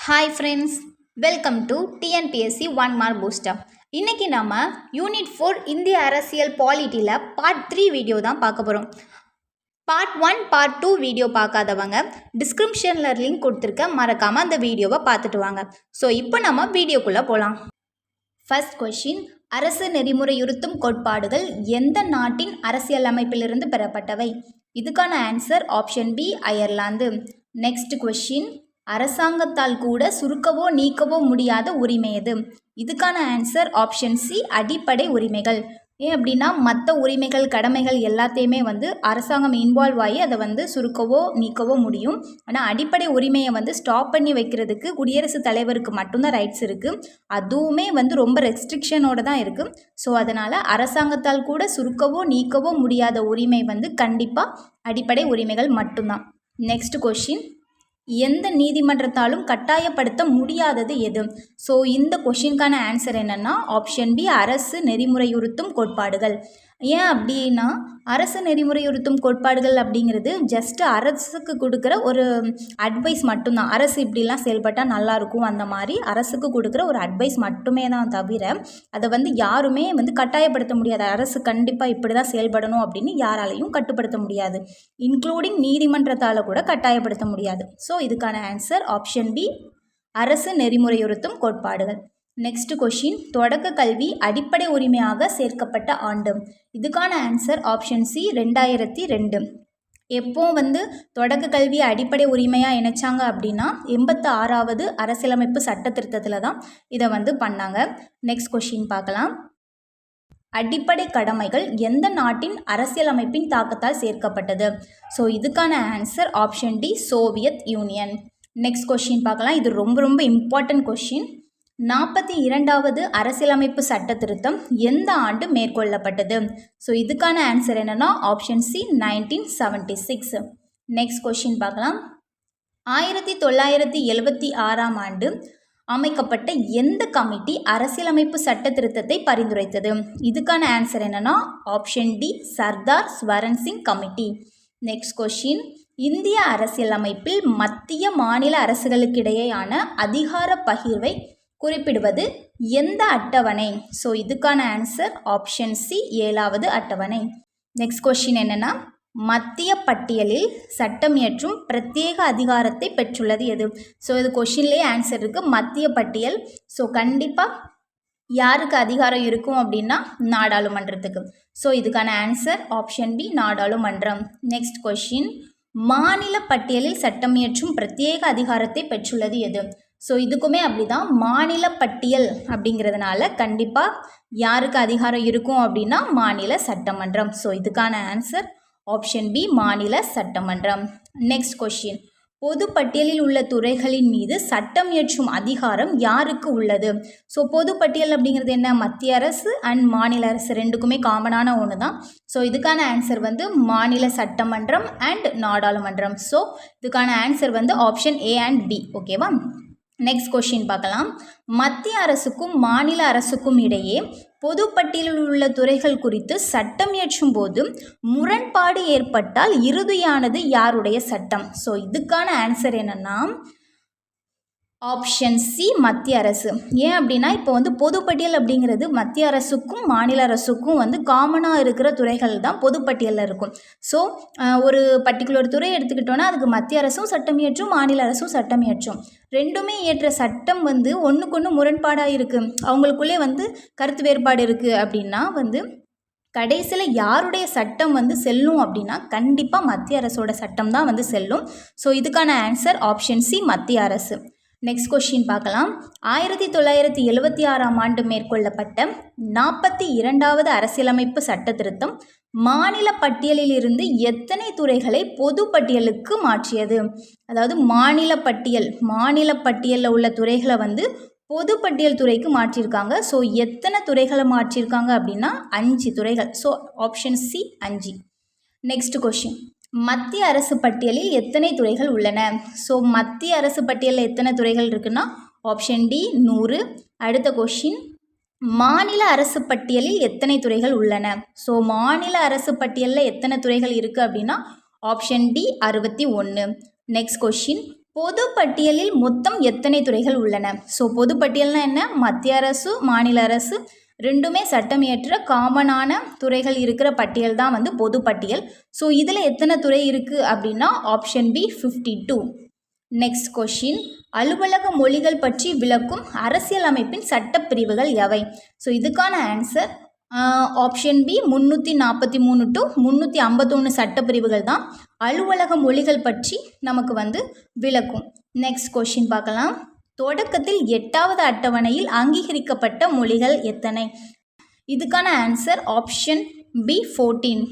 Hi friends, welcome to TNPSC one mark booster. இன்றைக்கி நம்ம unit 4 இந்திய அரசியல் பாலிட்டியில் பார்ட் 3 வீடியோ தான் பார்க்க போகிறோம். பார்ட் 1 பார்ட் 2 வீடியோ பார்க்காதவங்க டிஸ்கிரிப்ஷனில் லிங்க் கொடுத்துருக்க, மறக்காமல் அந்த வீடியோவை பார்த்துட்டு வாங்க. ஸோ இப்போ நம்ம வீடியோக்குள்ளே போகலாம். ஃபர்ஸ்ட் கொஷின், அரசு நெறிமுறையுறுத்தும் கோட்பாடுகள் எந்த நாட்டின் அரசியலமைப்பிலிருந்து பெறப்பட்டவை? இதுக்கான answer option B, Ireland. Next question, அரசாங்கத்தால் கூட சுருக்கவோ நீக்கவோ முடியாத உரிமை எது? இதுக்கான ஆன்சர் ஆப்ஷன் சி, அடிப்படை உரிமைகள். ஏன் அப்படின்னா மற்ற உரிமைகள் கடமைகள் எல்லாத்தையுமே அரசாங்கம் இன்வால்வ் ஆகி அதை சுருக்கவோ நீக்கவோ முடியும். ஆனால் அடிப்படை உரிமையை ஸ்டாப் பண்ணி வைக்கிறதுக்கு குடியரசுத் தலைவருக்கு மட்டும்தான் ரைட்ஸ் இருக்குது. அதுவுமே ரொம்ப ரெஸ்ட்ரிக்ஷனோடு தான் இருக்குது. ஸோ அதனால் அரசாங்கத்தால் கூட சுருக்கவோ நீக்கவோ முடியாத உரிமை கண்டிப்பாக அடிப்படை உரிமைகள் மட்டும்தான். நெக்ஸ்ட் கொஷின், எந்த நீதிமன்றத்தாலும் கட்டாயப்படுத்த முடியாதது எது? ஸோ இந்த கொஷினுக்கான ஆன்சர் என்னென்னா ஆப்ஷன் பி, அரசு நெறிமுறையுறுத்தும் கோட்பாடுகள். ஏன் அப்படின்னா அரசு நெறிமுறையுறுத்தும் கோட்பாடுகள் அப்படிங்கிறது ஜஸ்ட் அரசுக்கு கொடுக்குற ஒரு அட்வைஸ் மட்டும்தான். அரசு இப்படிலாம் செயல்பட்டால் நல்லாயிருக்கும், அந்த மாதிரி அரசுக்கு கொடுக்குற ஒரு அட்வைஸ் மட்டுமே தான் தவிர அதை யாருமே கட்டாயப்படுத்த முடியாது. அரசு கண்டிப்பாக இப்படி தான் செயல்படணும் அப்படின்னு யாராலையும் கட்டுப்படுத்த முடியாது. இன்க்ளூடிங் நீதிமன்றத்தால் கூட கட்டாயப்படுத்த முடியாது. ஸோ இதுக்கான ஆன்சர் ஆப்ஷன் பி, அரசு நெறிமுறையுறுத்தும் கோட்பாடுகள். நெக்ஸ்ட் கொஷின், தொடக்க கல்வி அடிப்படை உரிமையாக சேர்க்கப்பட்ட ஆண்டு? இதுக்கான ஆன்சர் ஆப்ஷன் சி, 2002. எப்போ தொடக்க கல்வி அடிப்படை உரிமையாக இணைச்சாங்க அப்படின்னா 86வது அரசியலமைப்பு சட்ட திருத்தத்தில் தான் இதை பண்ணாங்க. நெக்ஸ்ட் கொஷின் பார்க்கலாம். அடிப்படை கடமைகள் எந்த நாட்டின் அரசியலமைப்பின் தாக்கத்தால் சேர்க்கப்பட்டது? ஸோ இதுக்கான answer option D, Soviet Union. Next question பார்க்கலாம். இது ரொம்ப இம்பார்ட்டன்ட் கொஷின். 42வது அரசியலமைப்பு சட்ட திருத்தம் எந்த ஆண்டு மேற்கொள்ளப்பட்டது? ஸோ இதுக்கான ஆன்சர் என்னன்னா ஆப்ஷன் சி, 1976. நெக்ஸ்ட் கொஷின் பார்க்கலாம். 1976ஆம் ஆண்டு அமைக்கப்பட்ட எந்த கமிட்டி அரசியலமைப்பு சட்ட திருத்தத்தை பரிந்துரைத்தது? இதுக்கான ஆன்சர் என்னன்னா option D, Sardar Swaran Singh committee. Next question, இந்திய அரசியலமைப்பில் மத்திய மாநில அரசுகளுக்கிடையேயான அதிகார பகிர்வை குறிப்பிடுவது எந்த அட்டவணை? ஸோ இதுக்கான ஆன்சர் ஆப்ஷன் சி, 7வது அட்டவணை. நெக்ஸ்ட் கொஷின் என்னென்னா, மத்திய பட்டியலில் சட்டம் இயற்றும் பிரத்யேக அதிகாரத்தை பெற்றுள்ளது எது? ஸோ இது கொஷின்லேயே ஆன்சர் இருக்குது, மத்திய பட்டியல். ஸோ கண்டிப்பாக யாருக்கு அதிகாரம் இருக்கும் அப்படின்னா நாடாளுமன்றத்துக்கு. ஸோ இதுக்கான ஆன்சர் ஆப்ஷன் பி, நாடாளுமன்றம். நெக்ஸ்ட் கொஷின், மாநில பட்டியலில் சட்டம் இயற்றும் பிரத்யேக அதிகாரத்தை பெற்றுள்ளது எது? ஸோ இதுக்குமே அப்படிதான், மாநில பட்டியல் அப்படிங்கிறதுனால கண்டிப்பாக யாருக்கு அதிகாரம் இருக்கும் அப்படின்னா மாநில சட்டமன்றம். ஸோ இதுக்கான ஆன்சர் ஆப்ஷன் பி, மாநில சட்டமன்றம். நெக்ஸ்ட் கொஷின், பொது பட்டியலில் உள்ள துறைகளின் மீது சட்டம் இயற்றும் அதிகாரம் யாருக்கு உள்ளது? ஸோ பொது பட்டியல் அப்படிங்கிறது என்ன? மத்திய அரசு அண்ட் மாநில அரசு ரெண்டுக்குமே காமனான ஒன்று தான். ஸோ இதுக்கான ஆன்சர் மாநில சட்டமன்றம் அண்ட் நாடாளுமன்றம். ஸோ இதுக்கான answer option A and B. ஓகேவா? நெக்ஸ்ட் கொஷின் பார்க்கலாம். மத்திய அரசுக்கும் மாநில அரசுக்கும் இடையே பொது பட்டியலில் உள்ள துறைகள் குறித்து சட்டம் இயற்றும் போது முரண்பாடு ஏற்பட்டால் இறுதியானது யாருடைய சட்டம்? ஸோ இதுக்கான ஆன்சர் என்னன்னா ஆப்ஷன் சி, மத்திய அரசு. ஏன் அப்படின்னா இப்போ பொதுப்பட்டியல் அப்படிங்கிறது மத்திய அரசுக்கும் மாநில அரசுக்கும் காமனாக இருக்கிற துறைகள் தான் பொதுப்பட்டியலில் இருக்கும். ஸோ ஒரு பர்டிகுலர் துறை எடுத்துக்கிட்டோன்னா அதுக்கு மத்திய அரசும் சட்டம் இயற்றும், மாநில அரசும் சட்டம் இயற்றும். ரெண்டுமே இயற்ற சட்டம் ஒன்றுக்கொன்று முரண்பாடாக இருக்குது, அவங்களுக்குள்ளே கருத்து வேறுபாடு இருக்குது அப்படின்னா கடைசியில் யாருடைய சட்டம் செல்லும் அப்படின்னா கண்டிப்பாக மத்திய அரசோட சட்டம் தான் செல்லும். ஸோ இதுக்கான ஆன்சர் ஆப்ஷன் சி, மத்திய அரசு. நெக்ஸ்ட் கொஷின் பார்க்கலாம். 1976ஆம் ஆண்டு மேற்கொள்ளப்பட்ட 42வது அரசியலமைப்பு சட்ட திருத்தம் மாநில பட்டியலில் இருந்து எத்தனை துறைகளை பொது பட்டியலுக்கு மாற்றியது? அதாவது மாநில பட்டியலில் உள்ள துறைகளை பொது பட்டியல் துறைக்கு மாற்றியிருக்காங்க. ஸோ எத்தனை துறைகளை மாற்றியிருக்காங்க அப்படின்னா 5 துறைகள். So option C, 5. Next question, மத்திய அரசு பட்டியலில் எத்தனை துறைகள் உள்ளன? ஸோ மத்திய அரசு பட்டியலில் எத்தனை துறைகள் இருக்குன்னா ஆப்ஷன் டி, 100. அடுத்த கொஷின், மாநில அரசு பட்டியலில் எத்தனை துறைகள் உள்ளன? ஸோ மாநில அரசு பட்டியலில் எத்தனை துறைகள் இருக்குது அப்படின்னா ஆப்ஷன் டி, 61. நெக்ஸ்ட் கொஷின், பொது பட்டியலில் மொத்தம் எத்தனை துறைகள் உள்ளன? ஸோ பொது பட்டியல்னா என்ன? மத்திய அரசு மாநில அரசு ரெண்டுமே சட்டம் இயற்ற காமனான துறைகள் இருக்கிற பட்டியல் தான் வந்து பொது பட்டியல். ஸோ இதில் எத்தனை துறை இருக்குது அப்படின்னா ஆப்ஷன் பி 52. நெக்ஸ்ட் கொஷின், அலுவலக மொழிகள் பற்றி விளக்கும் அரசியல் அமைப்பின் சட்டப்பிரிவுகள் எவை? ஸோ இதுக்கான ஆன்சர் ஆப்ஷன் பி 343 டு 351 சட்டப்பிரிவுகள் தான் அலுவலக மொழிகள் பற்றி நமக்கு வந்து விளக்கும். நெக்ஸ்ட் கொஷின் பார்க்கலாம். தொடக்கத்தில் 8வது அட்டவணையில் அங்கீகரிக்கப்பட்ட மொழிகள் எத்தனை? இதுக்கான answer option B 14.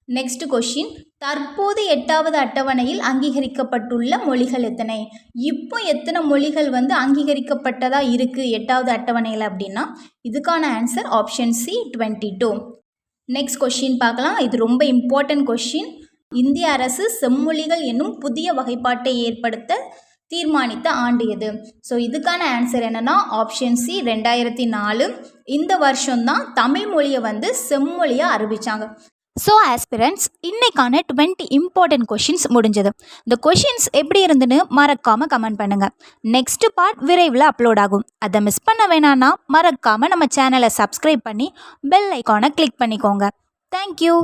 Next question, தற்போது 8வது அட்டவணையில் அங்கீகரிக்கப்பட்டுள்ள மொழிகள் எத்தனை? இப்போ எத்தனை மொழிகள் வந்து அங்கீகரிக்கப்பட்டதாக இருக்குது 8வது அட்டவணையில் அப்படின்னா இதுக்கான answer option C 22. Next question பார்க்கலாம். இது ரொம்ப இம்பார்ட்டன்ட் கொஷின். இந்திய அரசு செம்மொழிகள் என்னும் புதிய வகைப்பாட்டை ஏற்படுத்த தீர்மானித்த ஆண்டு எது? ஸோ இதுக்கான ஆன்சர் என்னென்னா ஆப்ஷன் சி 2004. இந்த வருஷம்தான் தமிழ் மொழியை வந்து செம்மொழியாக அறிவித்தாங்க. ஸோ ஆஸ்பிரண்ட்ஸ், இன்னைக்கான 20 இம்பார்ட்டன்ட் கொஷின்ஸ் முடிஞ்சது. இந்த கொஷின்ஸ் எப்படி இருந்துன்னு மறக்காமல் கமெண்ட் பண்ணுங்கள். நெக்ஸ்ட் பார்ட் விரைவில் அப்லோட் ஆகும். அதை மிஸ் பண்ண வேணான்னா மறக்காமல் நம்ம சேனலை சப்ஸ்கிரைப் பண்ணி பெல் ஐக்கானை கிளிக் பண்ணிக்கோங்க. தேங்க்யூ.